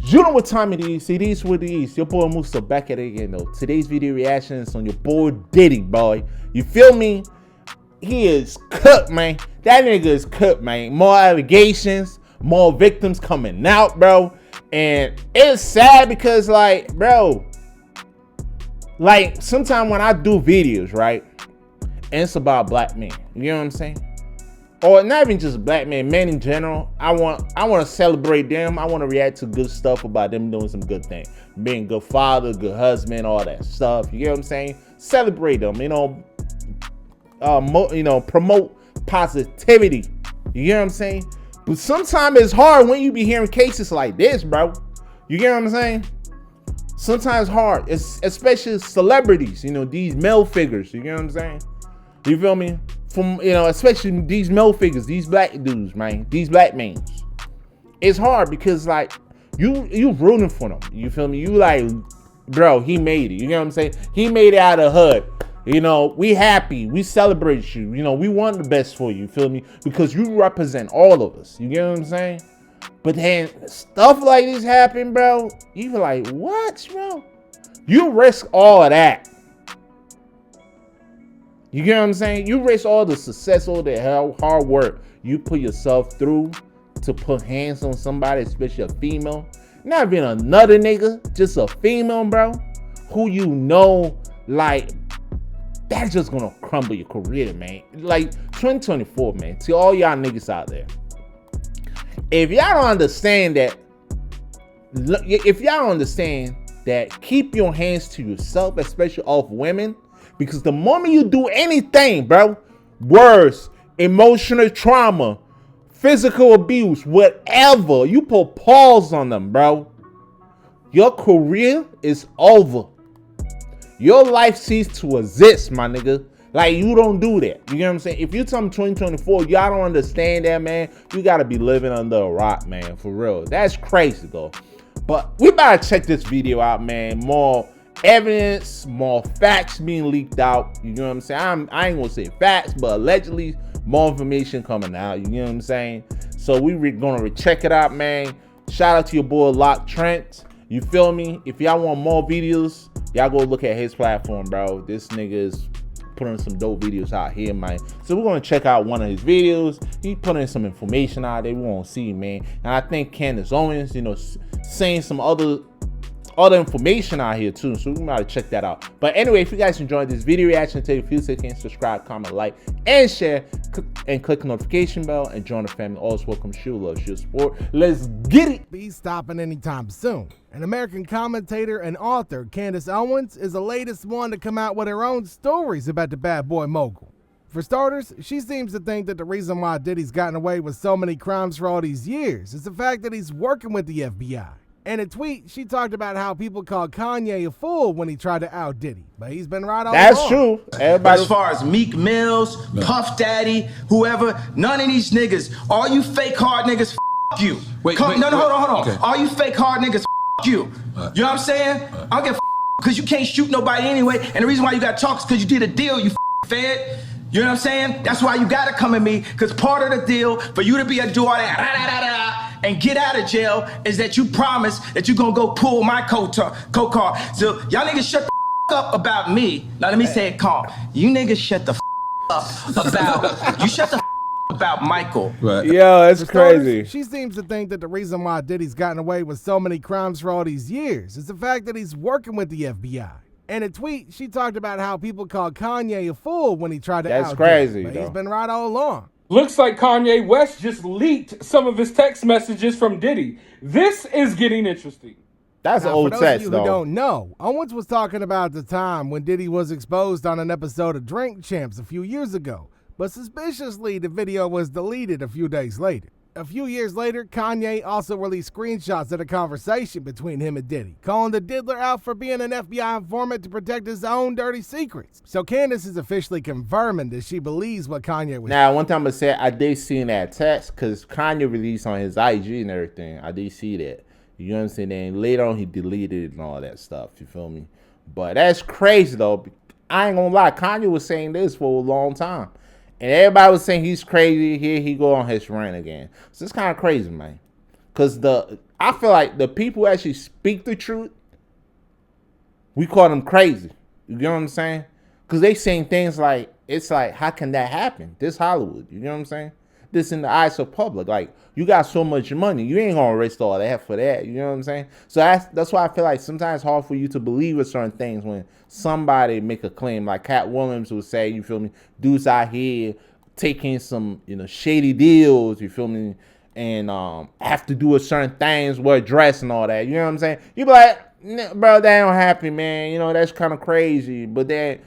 You know what time it is. It is what it is. Your boy Musa back at it again though. Today's video reaction is on your boy Diddy, boy. You feel me? He is cooked, man. That nigga is cooked, man. More allegations, more victims coming out, bro. And it's sad because, like, bro, like, sometimes when I do videos, right, and it's about black men, you know what I'm saying? Or not even just black men, men in general. I want to celebrate them. I want to react to good stuff about them doing some good things, being a good father, good husband, all that stuff. You know what I'm saying? Celebrate them. Promote positivity. You know what I'm saying? But sometimes it's hard when you be hearing cases like this, bro. You get what I'm saying? Sometimes hard, especially celebrities. You know, these male figures. You get what I'm saying? You feel me? From, especially these male figures, these black dudes, man, these black men. It's hard because, like, you rooting for them. You feel me? You like, bro, he made it. You know what I'm saying? He made it out of the hood. You know, we happy. We celebrate you. You know, we want the best for you. You feel me? Because you represent all of us. You get what I'm saying? But then stuff like this happen, bro. You be like, what, bro? You risk all of that. You get what I'm saying? You risk all the success, all the hard work you put yourself through to put hands on somebody, especially a female. Not even another nigga, just a female, bro, who you know, like, that's just gonna crumble your career, man. Like, 2024, man, to all y'all niggas out there, if y'all don't understand that, keep your hands to yourself, especially off women. Because the moment you do anything, bro, worse, emotional trauma, physical abuse, whatever, you put pause on them, bro, your career is over. Your life ceases to exist, my nigga. Like, you don't do that. You know what I'm saying? If you tell me 2024, y'all don't understand that, man, you gotta be living under a rock, man, for real. That's crazy, though. But we better check this video out, man. More evidence, more facts being leaked out. You know what I'm saying? I ain't gonna say facts, but allegedly more information coming out. You know what I'm saying? So we gonna check it out, man. Shout out to your boy Lock Trent. You feel me? If y'all want more videos, y'all go look at his platform, bro. This nigga is putting some dope videos out here, man. So we're gonna check out one of his videos. He putting some information out there we won't see, man. And I think Candace Owens, saying some other information out here too, so we might check that out. But anyway, if you guys enjoyed this video reaction, take a few seconds, subscribe, comment, like, and share, and click the notification bell, and join the family. Always welcome, show love, show support. Let's get it. Be stopping anytime soon. An American commentator and author, Candace Owens, is the latest one to come out with her own stories about the bad boy mogul. For starters, she seems to think that the reason why Diddy's gotten away with so many crimes for all these years is the fact that he's working with the FBI. In a tweet, she talked about how people called Kanye a fool when he tried to out Diddy, but he's been right all along. That's true. Everybody. As far as Meek Mills, Puff Daddy, whoever, none of these niggas, all you fake hard niggas, f you. Wait, hold on. Okay. All you fake hard niggas, f you. You know what I'm saying? I don't give a because you can't shoot nobody anyway, and the reason why you got to talk is because you did a deal, you fed. You know what I'm saying? That's why you got to come at me, because part of the deal for you to be a do all that and get out of jail is that you promise that you're going to go pull my co-car. So y'all niggas shut the up about me. Now let me say it calm. You niggas shut the up about, you shut the about Michael. Right. Yo, that's crazy. She seems to think that the reason why Diddy's gotten away with so many crimes for all these years is the fact that he's working with the FBI. In a tweet, she talked about how people called Kanye a fool when he tried to out Diddy, crazy, but he's been right all along. Looks like Kanye West just leaked some of his text messages from Diddy. This is getting interesting. That's now, old for those text, of you though. who don't know, Owens was talking about the time when Diddy was exposed on an episode of Drink Champs a few years ago. But suspiciously, the video was deleted a few days later. A few years later, Kanye also released screenshots of a conversation between him and Diddy, calling the diddler out for being an FBI informant to protect his own dirty secrets. So Candace is officially confirming that she believes what Kanye was. Now, one time I said I did see that text because Kanye released on his IG and everything. I did see that. You know what I'm saying? Then later on, he deleted it and all that stuff. You feel me? But that's crazy, though. I ain't gonna lie. Kanye was saying this for a long time. And everybody was saying he's crazy. Here he go on his rant again. So it's kind of crazy, man. Because I feel like the people who actually speak the truth, we call them crazy. You know what I'm saying? Because they saying things like, it's like, how can that happen? This Hollywood, you know what I'm saying? This in the eyes of public. Like, you got so much money, you ain't gonna risk all that for that. You know what I'm saying? So that's why I feel like sometimes it's hard for you to believe in certain things when somebody make a claim. Like Cat Williams would say, you feel me? Dudes out here taking some, shady deals, you feel me? And have to do a certain things, wear dress and all that. You know what I'm saying? You be like, bro, that don't happen, man. That's kind of crazy. But then,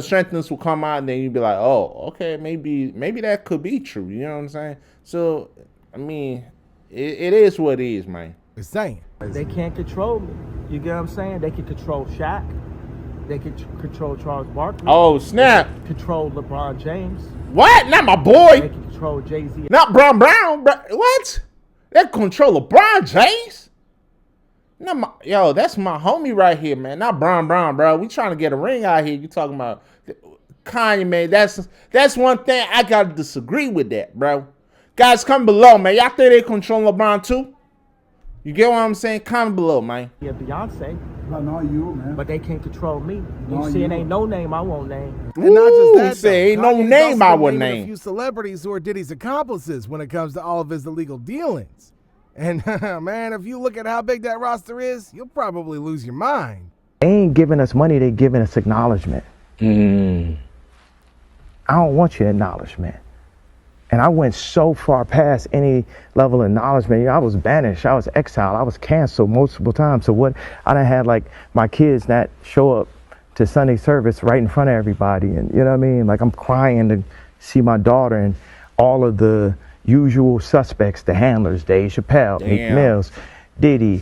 certain things will come out and then you be like, oh, okay, maybe that could be true. You know what I'm saying? So, I mean, it is what it is, man. It's saying. They can't control me. You get what I'm saying? They can control Shaq. They can control Charles Barkley. Oh, snap. They can control LeBron James. What? Not my They boy. can control Jay-Z. Not Brown. What? They control LeBron James? That's my homie right here, man. Not Brown, bro. We trying to get a ring out here. You talking about Kanye, man. That's one thing I gotta disagree with that, bro. Guys, comment below, man. Y'all think they control LeBron too? You get what I'm saying? Comment below, man. Yeah, Beyonce. But not you, man. But they can't control me. No, You see, it you. ain't no name I won't name. And not just that, say ain't though. no Kanye's name also I would naming name. A few celebrities who are Diddy's accomplices when it comes to all of his illegal dealings. And man, if you look at how big that roster is, you'll probably lose your mind. They ain't giving us money, they giving us acknowledgement. I don't want your acknowledgement. And I went so far past any level of acknowledgement. I was banished, I was exiled, I was canceled multiple times. So what, I done had like my kids not show up to Sunday service right in front of everybody. And you know what I mean? Like I'm crying to see my daughter and all of the usual suspects, the handlers, Dave Chappelle, Meek Mills, Diddy,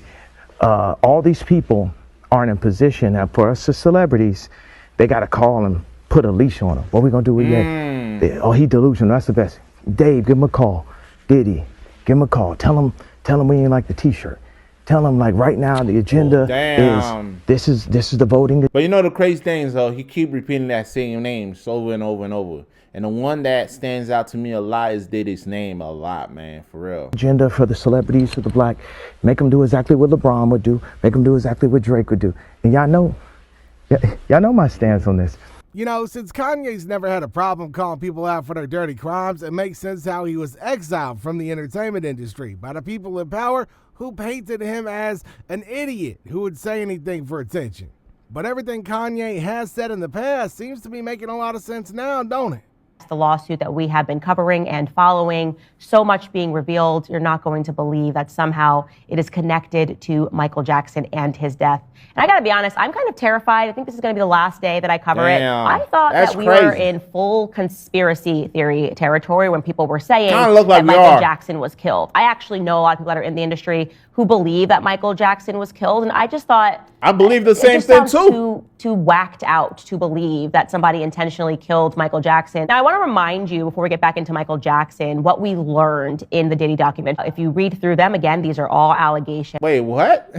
all these people aren't in position. And for us as celebrities, they got to call and put a leash on them. What we going to do with that? Oh, he delusional. That's the best. Dave, give him a call. Diddy, give him a call. Tell him we ain't like the t-shirt. Tell him like right now the agenda is this is the voting. But the crazy thing is though, he keep repeating that same names over and over and over. And the one that stands out to me a lot is Diddy's name a lot, man, for real. Agenda for the celebrities, for the black, make them do exactly what LeBron would do, make them do exactly what Drake would do. And y'all know my stance on this. Since Kanye's never had a problem calling people out for their dirty crimes, it makes sense how he was exiled from the entertainment industry by the people in power who painted him as an idiot who would say anything for attention. But everything Kanye has said in the past seems to be making a lot of sense now, don't it? The lawsuit that we have been covering and following, so much being revealed, you're not going to believe that somehow it is connected to Michael Jackson and his death. And I gotta be honest, I'm kind of terrified. I think this is gonna be the last day that I cover it. I thought that we were in full conspiracy theory territory when people were saying that Michael Jackson was killed. I actually know a lot of people that are in the industry who believe that Michael Jackson was killed, and I just thought I believe the same thing too. Too whacked out to believe that somebody intentionally killed Michael Jackson. Now, I want to remind you before we get back into Michael Jackson, what we learned in the Diddy document. If you read through them again, these are all allegations. Wait, what?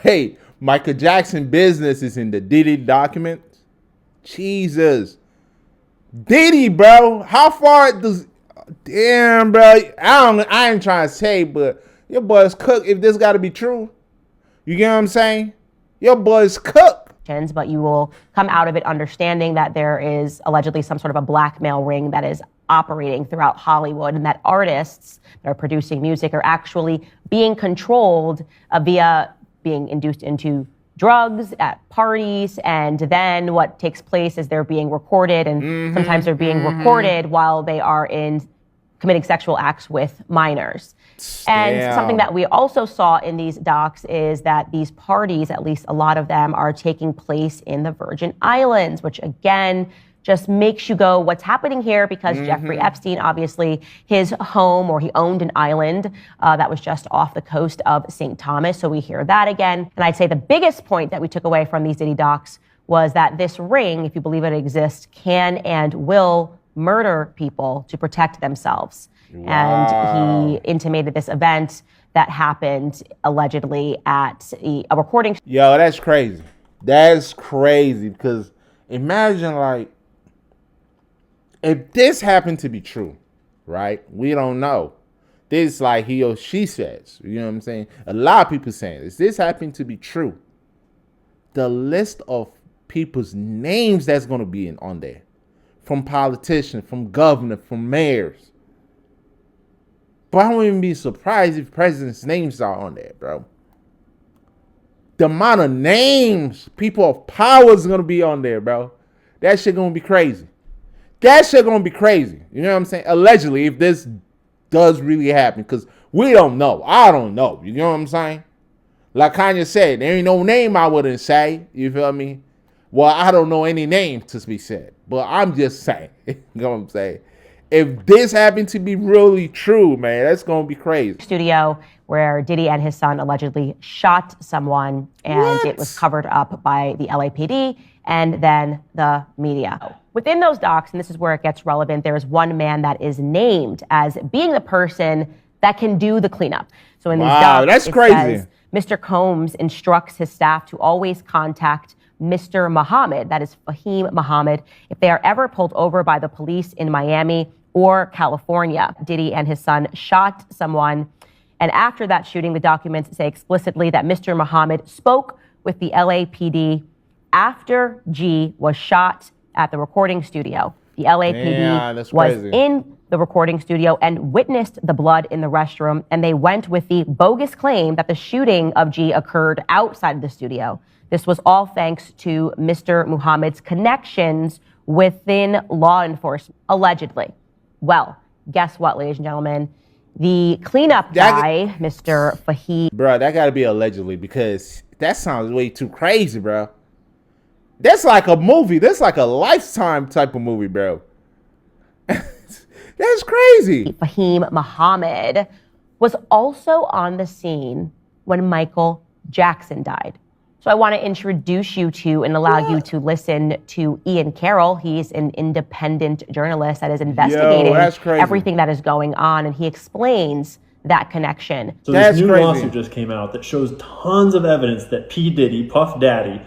Wait, Michael Jackson business is in the Diddy document? Jesus. Diddy, bro. How far does... Damn, bro. I ain't trying to say, but your boy's cooked if this got to be true. You get what I'm saying? Your boy's cooked. But you will come out of it understanding that there is allegedly some sort of a blackmail ring that is operating throughout Hollywood, and that artists that are producing music are actually being controlled via being induced into drugs at parties, and then what takes place is they're being recorded, and sometimes they're being recorded while they are committing sexual acts with minors. And something that we also saw in these docs is that these parties, at least a lot of them, are taking place in the Virgin Islands, which again just makes you go, what's happening here? Because Jeffrey Epstein, obviously, his home, or he owned an island that was just off the coast of St. Thomas. So we hear that again. And I'd say the biggest point that we took away from these Diddy docs was that this ring, if you believe it exists, can and will murder people to protect themselves. Wow. And he intimated this event that happened allegedly at a recording. Yo, that's crazy. That's crazy, because imagine, like, if this happened to be true, right? We don't know. this like he or she says. You know what I'm saying? A lot of people saying this. This happened to be true. The list of people's names that's going to be on there, from politicians, from governor, from mayors. But I wouldn't even be surprised if presidents' names are on there, bro. The amount of names, people of power is going to be on there, bro. That shit going to be crazy. That shit going to be crazy. You know what I'm saying? Allegedly, if this does really happen, because we don't know. I don't know. You know what I'm saying? Like Kanye said, there ain't no name I wouldn't say. You feel me? Well, I don't know any name to be said, but I'm just saying. You know what I'm saying? If this happened to be really true, man, that's going to be crazy. Studio where Diddy and his son allegedly shot someone, and it was covered up by the LAPD and then the media. Within those docs, and this is where it gets relevant, there is one man that is named as being the person that can do the cleanup. So in these docs, that's it crazy. says Mr. Combs instructs his staff to always contact Mr. Muhammad, that is Fahim Muhammad, if they are ever pulled over by the police in Miami or California. Diddy and his son shot someone, and after that shooting, the documents say explicitly that Mr. Muhammad spoke with the LAPD after G was shot at the recording studio. The LAPD was in the recording studio and witnessed the blood in the restroom, and they went with the bogus claim that the shooting of G occurred outside of the studio. This was all thanks to Mr. Muhammad's connections within law enforcement, allegedly. Well, guess what, ladies and gentlemen? The cleanup guy, Mr. Fahim. Bro, that got to be allegedly, because that sounds way too crazy, bro. That's like a movie. That's like a Lifetime type of movie, bro. That's crazy. Fahim Muhammad was also on the scene when Michael Jackson died. So I want to introduce you to and allow you to listen to Ian Carroll. He's an independent journalist that is investigating everything that is going on, and he explains that connection. So this new lawsuit just came out that shows tons of evidence that P. Diddy, Puff Daddy,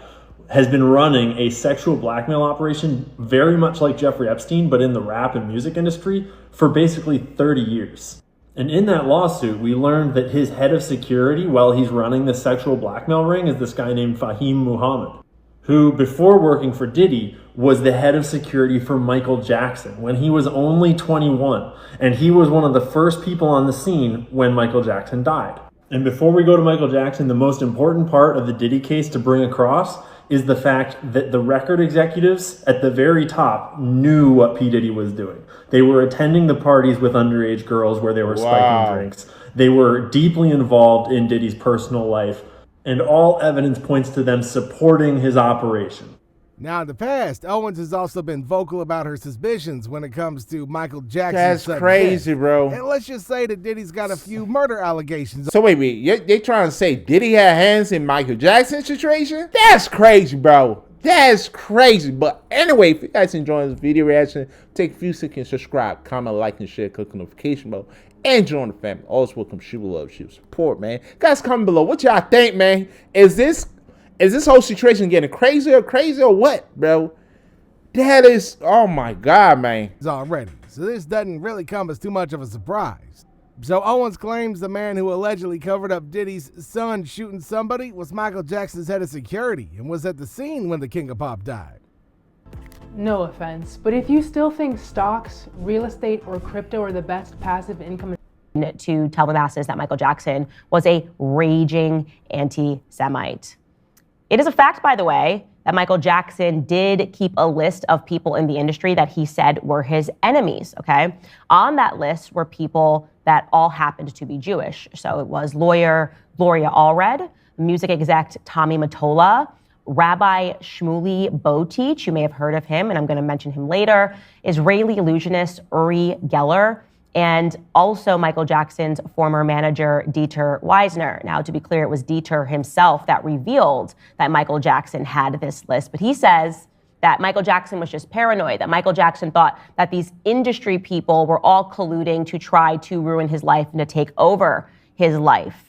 has been running a sexual blackmail operation very much like Jeffrey Epstein, but in the rap and music industry for basically 30 years. And in that lawsuit, we learned that his head of security while he's running the sexual blackmail ring is this guy named Fahim Muhammad, who before working for Diddy was the head of security for Michael Jackson when he was only 21. And he was one of the first people on the scene when Michael Jackson died. And before we go to Michael Jackson, the most important part of the Diddy case to bring across is the fact that the record executives at the very top knew what P. Diddy was doing. They were attending the parties with underage girls where they were spiking drinks. They were deeply involved in Diddy's personal life, and all evidence points to them supporting his operation. Now, in the past, Owens has also been vocal about her suspicions when it comes to Michael Jackson's That's crazy, bro. And let's just say that Diddy's got a few murder allegations. So wait, they trying to say Diddy had hands in Michael Jackson's situation? That's crazy, bro. That's crazy. But anyway, if you guys enjoying this video reaction, take a few seconds, subscribe, comment, like, and share, click the notification bell, and join the family. Always welcome, shoot love, shoot support, man. Guys, comment below. What y'all think, man? Is this whole situation getting crazier or what, bro? That is, oh my God, man. Already. So this doesn't really come as too much of a surprise. So Owens claims the man who allegedly covered up Diddy's son shooting somebody was Michael Jackson's head of security and was at the scene when the King of Pop died. No offense, but if you still think stocks, real estate, or crypto are the best passive income to tell the masses that Michael Jackson was a raging anti-Semite. It is a fact, by the way, that Michael Jackson did keep a list of people in the industry that he said were his enemies, okay? On that list were people that all happened to be Jewish. So it was lawyer Gloria Allred, music exec Tommy Mottola, Rabbi Shmuley Boteach, you may have heard of him, and I'm going to mention him later, Israeli illusionist Uri Geller, and also Michael Jackson's former manager, Dieter Wiesner. Now, to be clear, it was Dieter himself that revealed that Michael Jackson had this list. But he says that Michael Jackson was just paranoid, that Michael Jackson thought that these industry people were all colluding to try to ruin his life and to take over his life.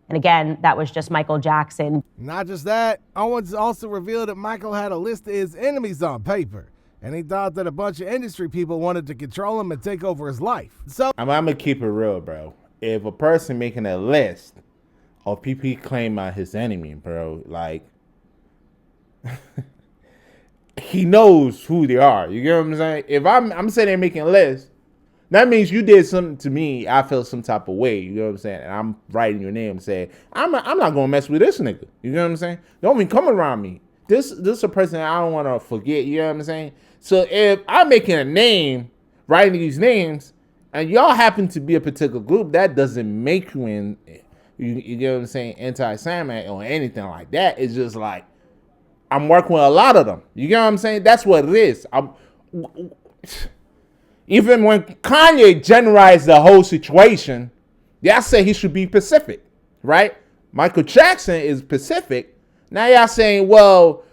And again, that was just Michael Jackson. Not just that, Owens also revealed that Michael had a list of his enemies on paper. And he thought that a bunch of industry people wanted to control him and take over his life. So I'm going to keep it real, bro. if a person making a list of people he claim are his enemy, bro, like he knows who they are. You get what I'm saying? If I'm sitting there making a list, that means you did something to me. I feel some type of way. You know what I'm saying? And I'm writing your name and saying, I'm not gonna mess with this nigga. You know what I'm saying? Don't even come around me. This is a person I don't want to forget. You know what I'm saying? So if I'm making a name, writing these names, and y'all happen to be a particular group, that doesn't make you in. You get what I'm saying? Anti-Semite or anything like that. It's just like I'm working with a lot of them. You get what I'm saying? That's what it is. Even when Kanye generalized the whole situation, y'all say he should be Pacific, right? Michael Jackson is Pacific. Now y'all saying, well,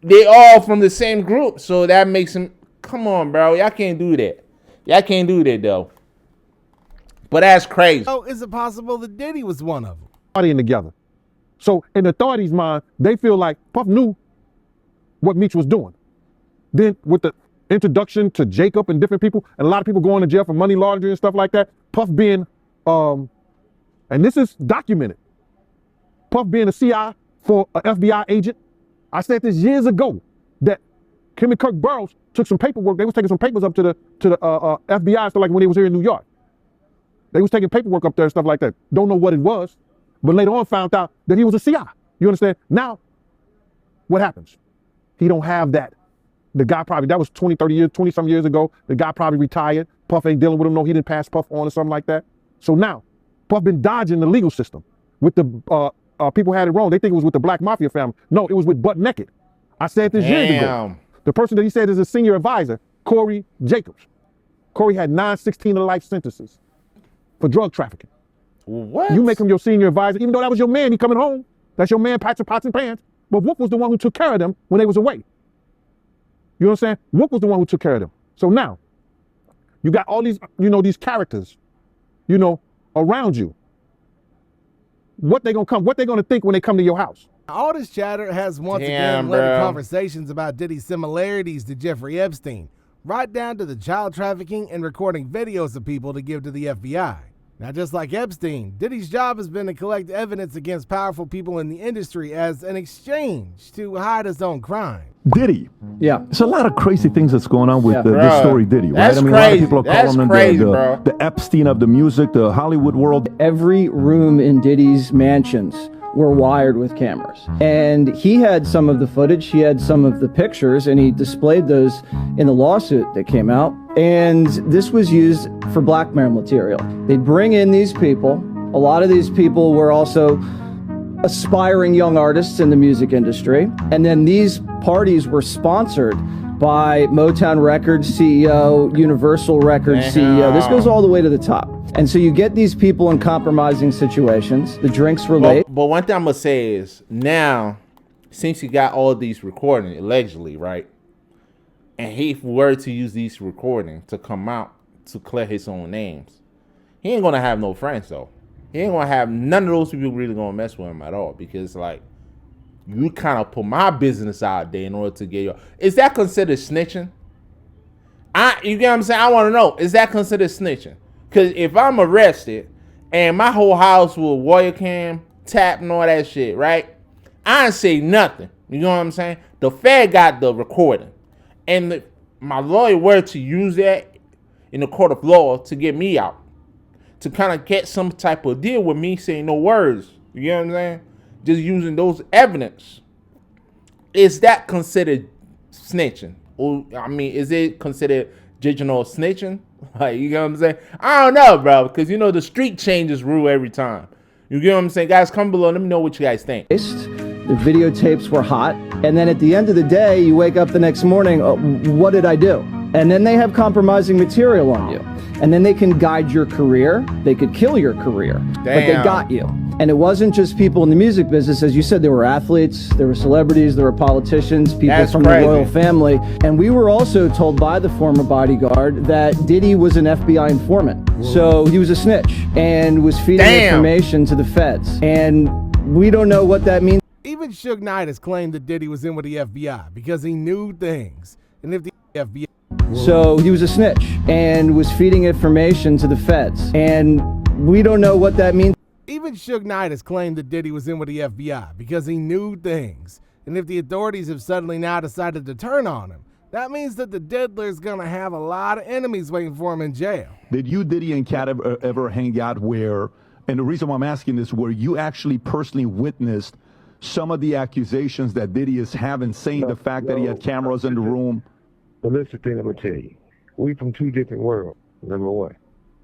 they all from the same group, so that makes him. Come on, bro. Y'all can't do that. Y'all can't do that, though. But that's crazy. Oh, is it possible that Diddy was one of them? Partying together. So in the authorities' mind, they feel like Puff knew what Meech was doing. Then with the introduction to Jacob and different people, and a lot of people going to jail for money laundering and stuff like that, Puff being, and this is documented, Puff being a CI for an FBI agent. I said this years ago, that Kim and Kirk Burrows took some paperwork. They was taking some papers up to the FBI, so like when they was here in New York. They was taking paperwork up there and stuff like that. Don't know what it was, but later on found out that he was a CI. You understand? Now, what happens? He don't have that. The guy probably, that was 20, 30 years, 20 some years ago. The guy probably retired. Puff ain't dealing with him. No, he didn't pass Puff on or something like that. So now, Puff been dodging the legal system. With the people had it wrong. They think it was with the Black Mafia family. No, it was with Butt Naked. I said this years ago. The person that he said is a senior advisor, Corey Jacobs. Corey had 9 16-to-life sentences for drug trafficking. What? You make him your senior advisor, even though that was your man, he coming home. That's your man, patching pots and pans. But Whoop was the one who took care of them when they was away. You know what I'm saying? Whoop was the one who took care of them. So now, you got all these, these characters, around you. What they gonna think when they come to your house? All this chatter has once again led to conversations about Diddy's similarities to Jeffrey Epstein, right down to the child trafficking and recording videos of people to give to the FBI. Now, just like Epstein, Diddy's job has been to collect evidence against powerful people in the industry as an exchange to hide his own crime. Diddy. Yeah. It's a lot of crazy things that's going on with this story, Diddy, right? That's I mean, crazy. A lot of people are calling him the Epstein of the music, the Hollywood world. Every room in Diddy's mansions were wired with cameras. And he had some of the footage, he had some of the pictures, and he displayed those in the lawsuit that came out. And this was used for blackmail material. They'd bring in these people. A lot of these people were also aspiring young artists in the music industry. And then these parties were sponsored by Motown Records CEO, Universal Records CEO. This goes all the way to the top. And so you get these people in compromising situations. The drinks were late. But one thing I'm going to say is, now, since he got all these recordings, allegedly, right? And he were to use these recordings to come out to clear his own names, he ain't going to have no friends, though. He ain't going to have none of those people really going to mess with him at all. Because, like, you kind of put my business out there in order to get your... Is that considered snitching? You get what I'm saying? I want to know. Is that considered snitching? Because if I'm arrested and my whole house with wire cam, tap, and all that shit, right? I ain't say nothing. You know what I'm saying? The Fed got the recording. And my lawyer were to use that in the court of law to get me out. To kind of get some type of deal with me saying no words. You know what I'm saying? Just using those evidence. Is that considered snitching? Or, I mean, is it considered digital snitching? Like, you know what I'm saying? I don't know, bro, because the street changes rule every time. You get what I'm saying? Guys, come below. Let me know what you guys think. The videotapes were hot. And then at the end of the day, you wake up the next morning, what did I do? And then they have compromising material on you. And then they can guide your career. They could kill your career. Damn. But they got you. And it wasn't just people in the music business. As you said, there were athletes, there were celebrities, there were politicians, people from the royal family. And we were also told by the former bodyguard that Diddy was an FBI informant. Whoa. So he was a snitch and was feeding information to the feds. And we don't know what that means. Even Suge Knight has claimed that Diddy was in with the FBI because he knew things. And if the FBI... So he was a snitch and was feeding information to the feds. And we don't know what that means. Even Suge Knight has claimed that Diddy was in with the FBI because he knew things. And if the authorities have suddenly now decided to turn on him, that means that the diddler's gonna have a lot of enemies waiting for him in jail. Did you, Diddy, and Cat ever hang out where, and the reason why I'm asking this, where you actually personally witnessed some of the accusations that Diddy is having, saying the fact that he had cameras in the room? But listen, thing I'm gonna tell you, we from two different worlds. Number one,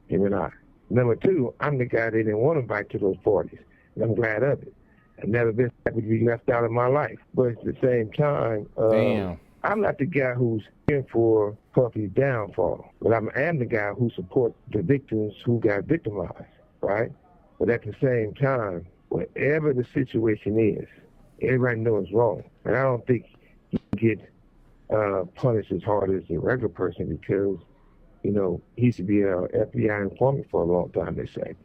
him and I. Number two, I'm the guy they didn't want to invite to those parties, and I'm glad of it. I've never been happy to be left out of my life. But at the same time, I'm not the guy who's here for Puffy's downfall, but I am the guy who supports the victims who got victimized, right? But at the same time, whatever the situation is, everybody knows it's wrong. And I don't think he can get punished as hard as a regular person because, you know, he used to be an FBI informant for a long time, they say.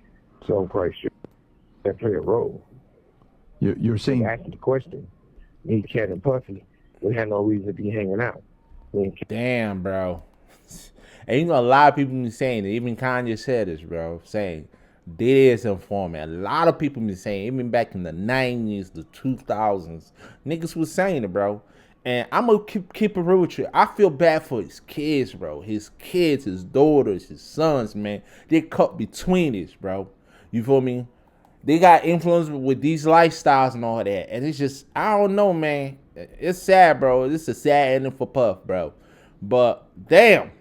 So I'm quite sure that played a role. You're saying... Asking the question, me, Cat, and Puffy, we had no reason to be hanging out. Damn, bro. And you know, a lot of people been saying it. Even Candace said this, bro. Saying Diddy is informant. A lot of people been saying, even back in the 90s, the 2000s, niggas was saying it, bro. And I'm gonna keep it real with you. I feel bad for his kids, bro. His kids, his daughters, his sons, man. They caught between this, bro. You feel me? They got influence with these lifestyles and all that. And it's just, I don't know, man. It's sad, bro. This is a sad ending for Puff, bro. But, damn.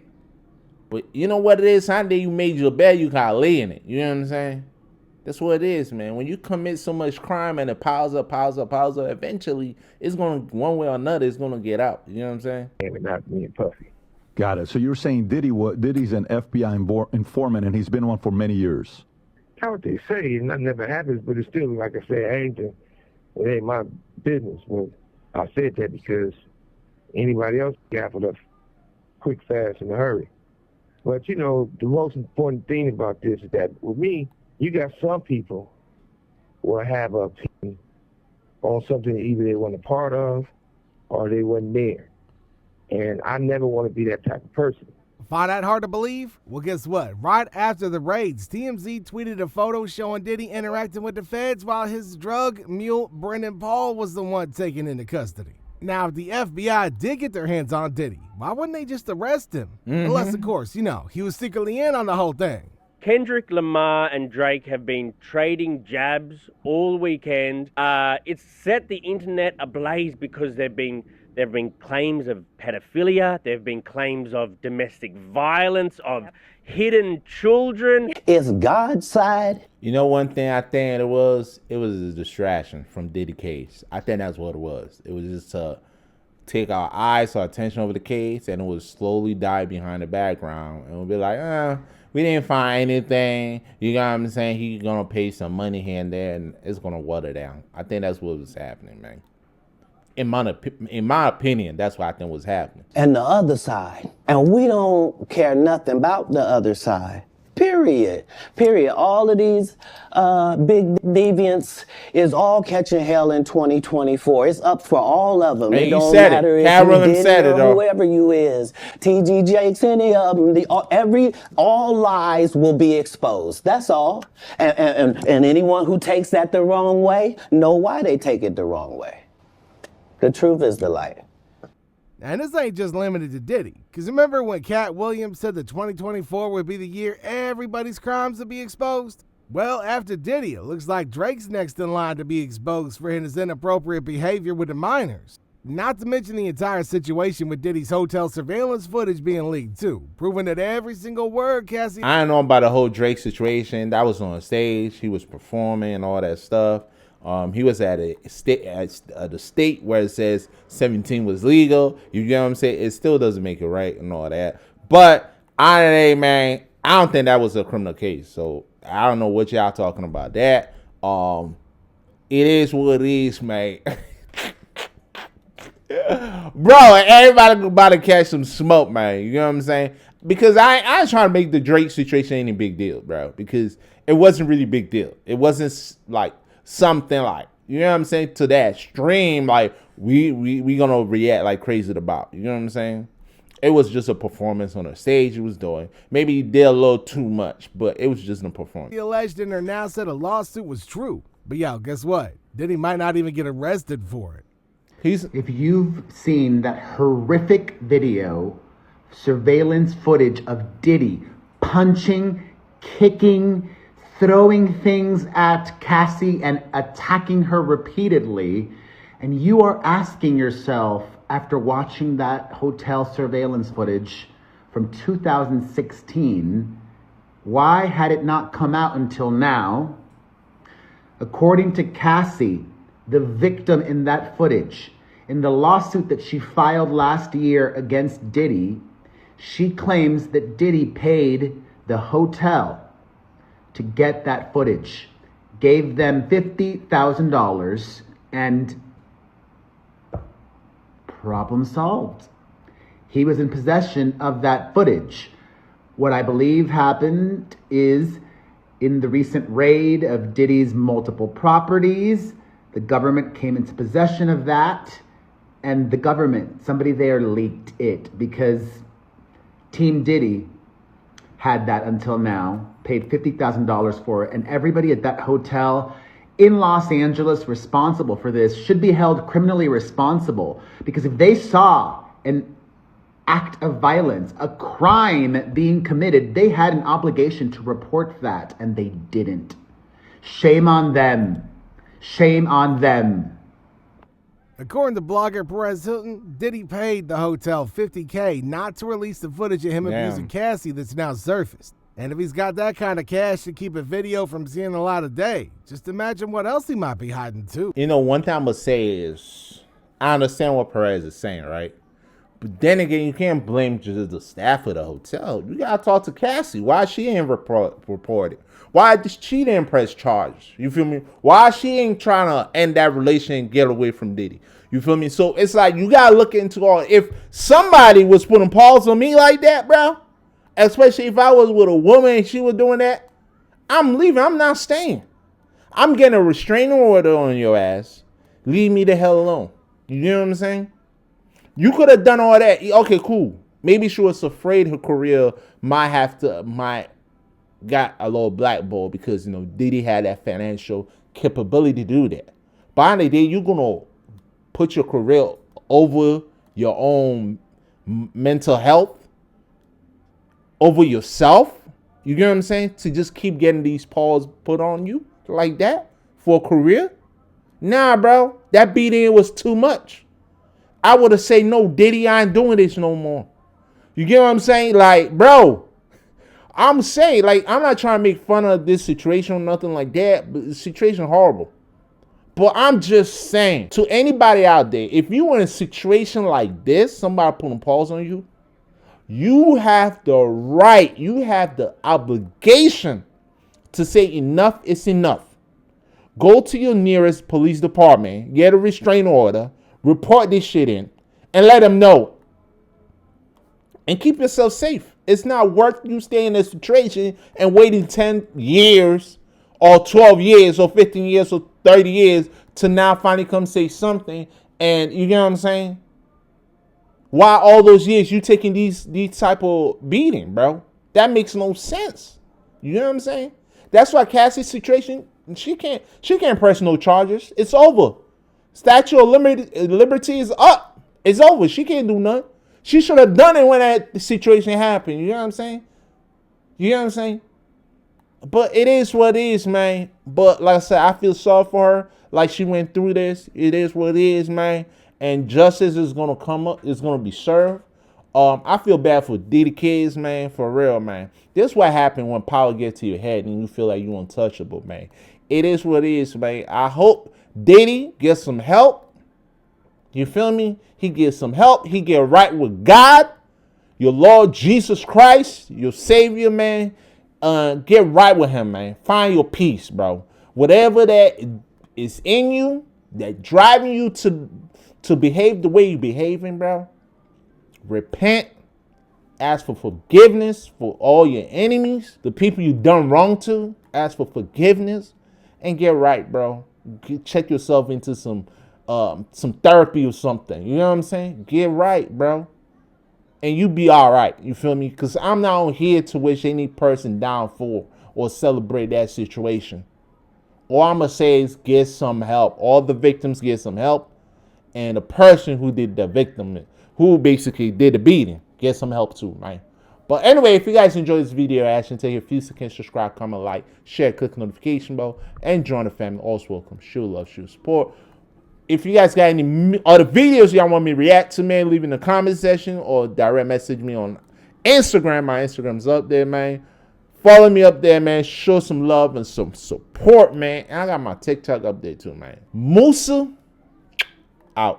But you know what it is? Sunday you made your bed, you gotta lay in it. You know what I'm saying? That's what it is, man. When you commit so much crime and it piles up, eventually it's gonna, one way or another, it's gonna get out. You know what I'm saying? Not me and Puffy. Got it. So you're saying Diddy's an FBI informant and he's been one for many years. That's what they say, and that never happens, but it's still, like I said, it ain't my business. But I said that because anybody else gaffered up quick, fast, in a hurry. But, you know, the most important thing about this is that with me, you got some people will have an opinion on something that either they weren't a part of or they wasn't there. And I never want to be that type of person. Find that hard to believe? Well, guess what? Right after the raids, TMZ tweeted a photo showing Diddy interacting with the feds while his drug mule, Brendan Paul, was the one taken into custody. Now, if the FBI did get their hands on Diddy, why wouldn't they just arrest him? Unless, of course, you know, he was secretly in on the whole thing. Kendrick Lamar and Drake have been trading jabs all weekend. It's set the internet ablaze because there have been claims of pedophilia, there have been claims of domestic violence, of hidden children. It's God's side. You know one thing I think it was a distraction from Diddy case. I think that's what it was. It was just to take our eyes, our attention over the case, and it would slowly die behind the background. And we'll be like, we didn't find anything. You know what I'm saying? He's going to pay some money here and there, and it's going to water down. I think that's what was happening, man. In my opinion, that's what I think was happening. And the other side. And we don't care nothing about the other side. Period. All of these big deviants is all catching hell in 2024. It's up for all of them. Hey, it don't matter if you said it, or whoever you is. TG Jakes, any of them. All lies will be exposed. That's all. And anyone who takes that the wrong way, know why they take it the wrong way. The truth is the light. And this ain't just limited to Diddy. Because remember when Cat Williams said that 2024 would be the year everybody's crimes would be exposed? Well, after Diddy, it looks like Drake's next in line to be exposed for his inappropriate behavior with the minors. Not to mention the entire situation with Diddy's hotel surveillance footage being leaked too, proving that every single word Cassie... I don't know about the whole Drake situation. That was on stage. He was performing and all that stuff. He was at the state where it says 17 was legal. You get what I'm saying? It still doesn't make it right and all that. But man, I don't think that was a criminal case. So I don't know what y'all talking about that. It is what it is, man. Bro, everybody about to catch some smoke, man. You know what I'm saying? Because I ain't trying to make the Drake situation any big deal, bro. Because it wasn't really a big deal. It wasn't like something like, you know what I'm saying, to that extreme, like we gonna react like crazy about. You know what I'm saying? It was just a performance on a stage he was doing. Maybe he did a little too much, but it was just a performance. He alleged in there now said a lawsuit was true. But yo, guess what? Diddy might not even get arrested for it. If you've seen that horrific video, surveillance footage of Diddy punching, kicking, throwing things at Cassie and attacking her repeatedly, and you are asking yourself after watching that hotel surveillance footage from 2016, why had it not come out until now? According to Cassie, the victim in that footage, in the lawsuit that she filed last year against Diddy, she claims that Diddy paid the hotel to get that footage, gave them $50,000, and problem solved. He was in possession of that footage. What I believe happened is in the recent raid of Diddy's multiple properties, the government came into possession of that, and the government, somebody there leaked it because Team Diddy had that until now, paid $50,000 for it, and everybody at that hotel in Los Angeles responsible for this should be held criminally responsible, because if they saw an act of violence, a crime being committed, they had an obligation to report that, and they didn't. Shame on them. Shame on them. According to blogger Perez Hilton, Diddy paid the hotel $50K not to release the footage of him abusing Cassie that's now surfaced. And if he's got that kind of cash to keep a video from seeing the light of day, just imagine what else he might be hiding too. You know, one thing I'm going to say is, I understand what Perez is saying, right? But then again, you can't blame just the staff of the hotel. You got to talk to Cassie. Why she ain't reported? Why she didn't press charge? You feel me? Why she ain't trying to end that relation and get away from Diddy? You feel me? So it's like you got to look into all. If somebody was putting paws on me like that, bro, especially if I was with a woman and she was doing that, I'm leaving. I'm not staying. I'm getting a restraining order on your ass. Leave me the hell alone. You know what I'm saying? You could have done all that. Okay, cool. Maybe she was afraid her career might got a little blackball because, you know, Diddy had that financial capability to do that. But on the day, you're going to put your career over your own mental health, over yourself. You get what I'm saying? To just keep getting these paws put on you like that for a career? Nah, bro. That beating was too much. I would have said, no, Diddy, I ain't doing this no more. You get what I'm saying? Like, bro, I'm saying, like, I'm not trying to make fun of this situation or nothing like that, but the situation horrible. But I'm just saying, to anybody out there, if you in a situation like this, somebody putting paws on you, you have the right, you have the obligation to say enough is enough. Go to your nearest police department, get a restraining order, report this shit in, and let them know. And keep yourself safe. It's not worth you staying in a situation and waiting 10 years or 12 years or 15 years or 30 years to now finally come say something. And you know what I'm saying? Why all those years you taking these type of beating, bro? That makes no sense. You know what I'm saying? That's why Cassie's situation, she can't press no charges. It's over. Statute of liberty is up. It's over. She can't do nothing. She should have done it when that situation happened. You know what I'm saying? You know what I'm saying? But it is what it is, man. But like I said, I feel sorry for her. Like she went through this. It is what it is, man. And justice is gonna come up. It's gonna be served. I feel bad for Diddy kids, man. For real, man. This is what happened when power gets to your head and you feel like you're untouchable, man. It is what it is, man. I hope Diddy gets some help. You feel me? He gets some help. He get right with God, your Lord Jesus Christ, your Savior, man. Get right with him, man. Find your peace, bro. Whatever that is in you, that driving you to behave the way you're behaving, bro. Repent. Ask for forgiveness for all your enemies, the people you done wrong to. Ask for forgiveness and get right, bro. Check yourself into some therapy or something. You know what I'm saying? Get right, bro. and you be all right. You feel me? Because I'm not on here to wish any person down for or celebrate that situation. All I'm going to say is get some help. All the victims get some help. And the person who did the victim, who basically did the beating, get some help too, right? But anyway, if you guys enjoyed this video, actually take a few seconds, subscribe, comment, like, share, click the notification bell, and join the family. Also welcome. Show love, show support. If you guys got any other videos y'all want me to react to, man, leave in the comment section or direct message me on Instagram. My Instagram's up there, man. Follow me up there, man. Show some love and some support, man. And I got my TikTok up there too, man. Musa out.